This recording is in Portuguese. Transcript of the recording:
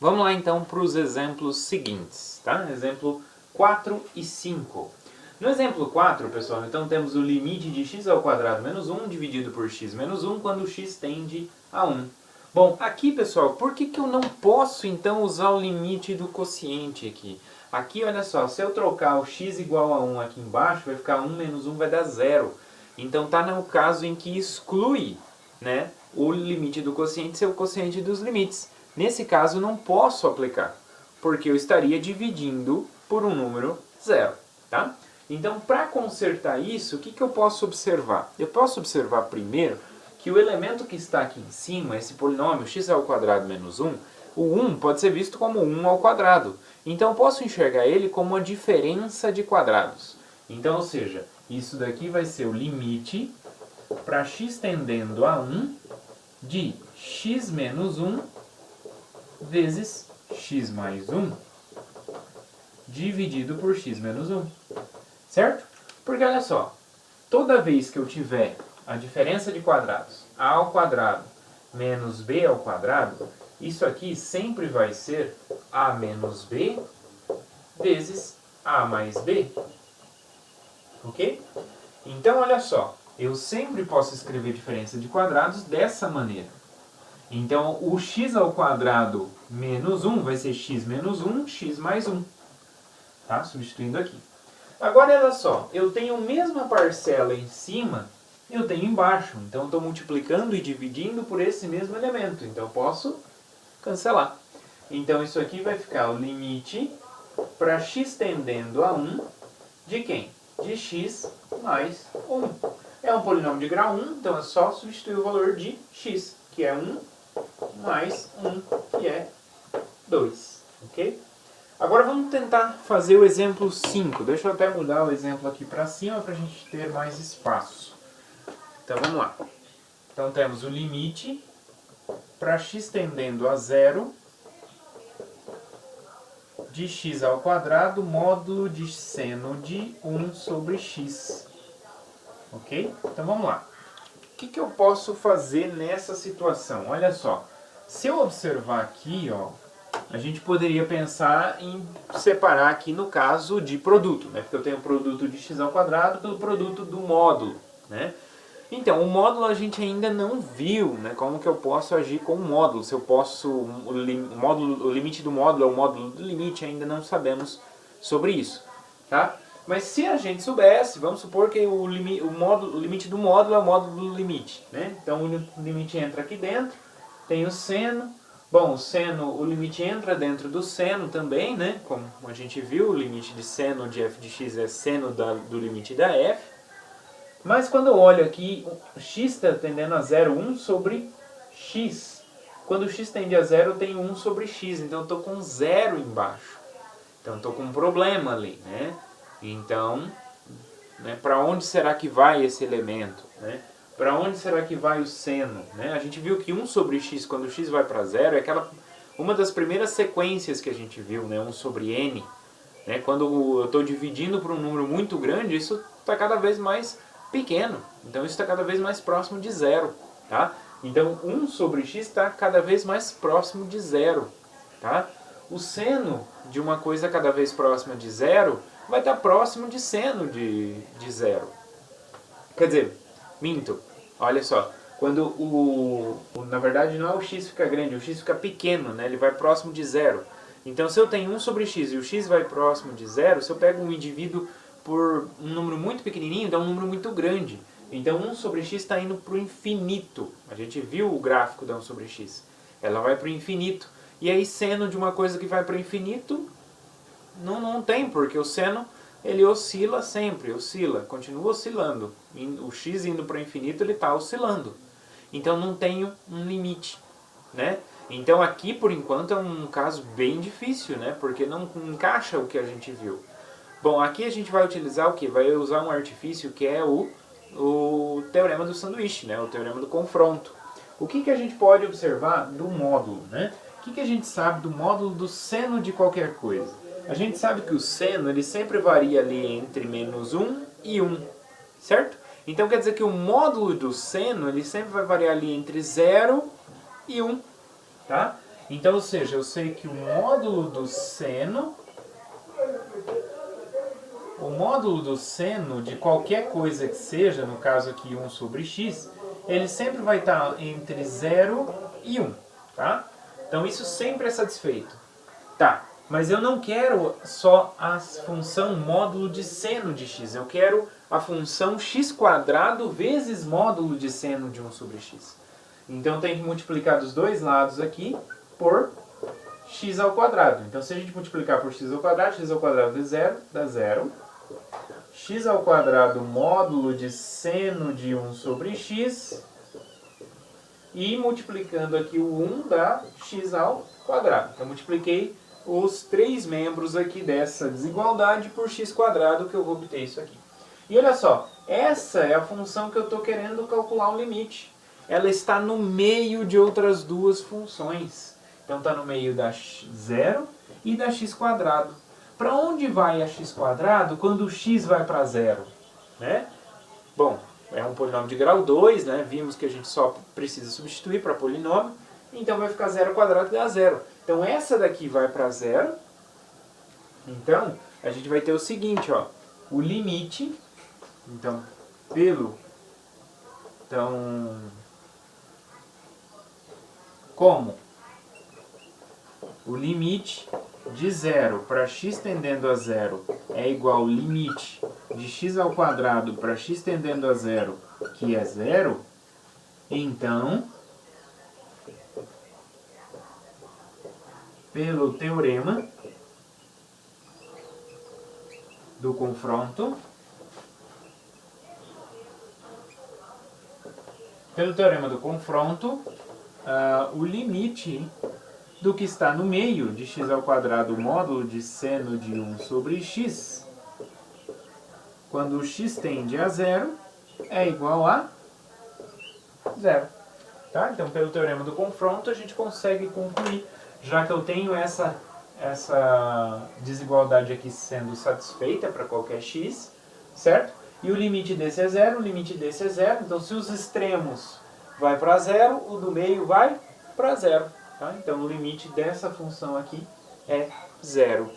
Vamos lá então para os exemplos seguintes, tá? Exemplo 4 e 5. No exemplo 4, pessoal, então temos o limite de x ao quadrado menos 1 dividido por x menos 1 quando x tende a 1. Bom, aqui, pessoal, por que eu não posso então usar o limite do quociente aqui? Aqui, olha só, se eu trocar o x igual a 1 aqui embaixo, vai ficar 1 menos 1 vai dar 0. Então está no caso em que exclui, né, o limite do quociente ser o quociente dos limites. Nesse caso não posso aplicar, porque eu estaria dividindo por um número zero, tá? Então, para consertar isso, o que eu posso observar? Eu posso observar primeiro que o elemento que está aqui em cima, esse polinômio x ao quadrado menos 1, o 1 pode ser visto como 1 ao quadrado. Então, eu posso enxergar ele como uma diferença de quadrados. Então, ou seja, isso daqui vai ser o limite para x tendendo a 1 de x menos 1 vezes x mais 1 dividido por x menos 1. Certo? Porque olha só, toda vez que eu tiver a diferença de quadrados a ao quadrado menos b ao quadrado, isso aqui sempre vai ser a menos b vezes a mais b. Ok? Então olha só, eu sempre posso escrever diferença de quadrados dessa maneira. Então o x ao quadrado menos 1 vai ser x menos 1, x mais 1. Tá? Substituindo aqui. Agora, olha só, eu tenho a mesma parcela em cima, eu tenho embaixo. Então, eu estou multiplicando e dividindo por esse mesmo elemento. Então, eu posso cancelar. Então, isso aqui vai ficar o limite para x tendendo a 1 de quem? De x mais 1. É um polinômio de grau 1, então é só substituir o valor de x, que é 1, mais 1, que é 2. Ok? Agora vamos tentar fazer o exemplo 5. Deixa eu até mudar o exemplo aqui para cima para a gente ter mais espaço. Então vamos lá. Então temos o limite para x tendendo a 0 de x ao quadrado módulo de seno de 1 sobre x. Ok? Então vamos lá. O que eu posso fazer nessa situação? Olha só. Se eu observar aqui, ó, a gente poderia pensar em separar aqui no caso de produto, né? Porque eu tenho o produto de x ao quadrado pelo produto do módulo, né? Então, o módulo a gente ainda não viu, né? Como que eu posso agir com o módulo? Se eu posso, o limite do módulo é o módulo do limite, ainda não sabemos sobre isso, tá? Mas se a gente soubesse, vamos supor que o limite do módulo é o módulo do limite, né? Então, o limite entra aqui dentro, tem o seno. Bom, o seno, o limite entra dentro do seno também, né? Como a gente viu, o limite de seno de f de x é seno do limite da f. Mas quando eu olho aqui, x está tendendo a 0, 1 sobre x. Quando x tende a 0, eu tenho 1 sobre x, então eu estou com 0 embaixo. Então eu estou com um problema ali, né? Então, né, para onde será que vai esse elemento, né? Para onde será que vai o seno? Né? A gente viu que 1 sobre x, quando x vai para 0, é uma das primeiras sequências que a gente viu, né? 1 sobre n. Né? Quando eu estou dividindo por um número muito grande, isso está cada vez mais pequeno. Então isso está cada vez mais próximo de 0. Tá? Então 1 sobre x está cada vez mais próximo de 0. Tá? O seno de uma coisa cada vez próxima de 0 vai estar próximo de seno de 0. Quer dizer, minto, olha só, quando na verdade não é o x fica grande, o x fica pequeno, né? Ele vai próximo de 0. Então se eu tenho 1 sobre x e o x vai próximo de 0, se eu pego um indivíduo por um número muito pequenininho, dá um número muito grande. Então 1 sobre x está indo para o infinito. A gente viu o gráfico da 1 sobre x. Ela vai para o infinito. E aí seno de uma coisa que vai para o infinito, não tem, porque o seno ele oscila sempre, continua oscilando. O x indo para o infinito, ele está oscilando. Então não tem um limite, né? Então aqui, por enquanto, é um caso bem difícil, né? Porque não encaixa o que a gente viu. Bom, aqui a gente vai utilizar o quê? Vai usar um artifício que é o teorema do sanduíche, né? O teorema do confronto. O que a gente pode observar do módulo, né? O que a gente sabe do módulo do seno de qualquer coisa? A gente sabe que o seno ele sempre varia ali entre menos 1 e 1, certo? Então quer dizer que o módulo do seno ele sempre vai variar ali entre 0 e 1, tá? Então, ou seja, eu sei que o módulo do seno de qualquer coisa que seja, no caso aqui 1 sobre x, ele sempre vai estar entre 0 e 1, tá? Então isso sempre é satisfeito. Tá, mas eu não quero só a função módulo de seno de x, eu quero a função x² vezes módulo de seno de 1 sobre x. Então tem que multiplicar dos dois lados aqui por x². Então se a gente multiplicar por x² é 0, dá 0. x² módulo de seno de 1 sobre x. E multiplicando aqui o 1 dá x². Então multipliquei os três membros aqui dessa desigualdade por x² que eu vou obter isso aqui. E olha só, essa é a função que eu estou querendo calcular o limite. Ela está no meio de outras duas funções. Então está no meio da 0 e da x². Para onde vai a x² quando o x vai para 0? Né? Bom, é um polinômio de grau 2, né? Vimos que a gente só precisa substituir para polinômio. Então vai ficar 0² que dá 0. Então essa daqui vai para 0. Então a gente vai ter o seguinte, ó, o limite, como o limite de 0 para x tendendo a 0 é igual ao limite de x² para x tendendo a 0, que é 0, então, pelo teorema do confronto, o limite do que está no meio de x² módulo de seno de 1 sobre x, quando o x tende a 0, é igual a 0. Tá? Então, pelo teorema do confronto, a gente consegue concluir, já que eu tenho essa desigualdade aqui sendo satisfeita para qualquer x, certo? E o limite desse é 0, o limite desse é 0. Então, se os extremos vai para 0, o do meio vai para 0. Tá? Então, o limite dessa função aqui é 0.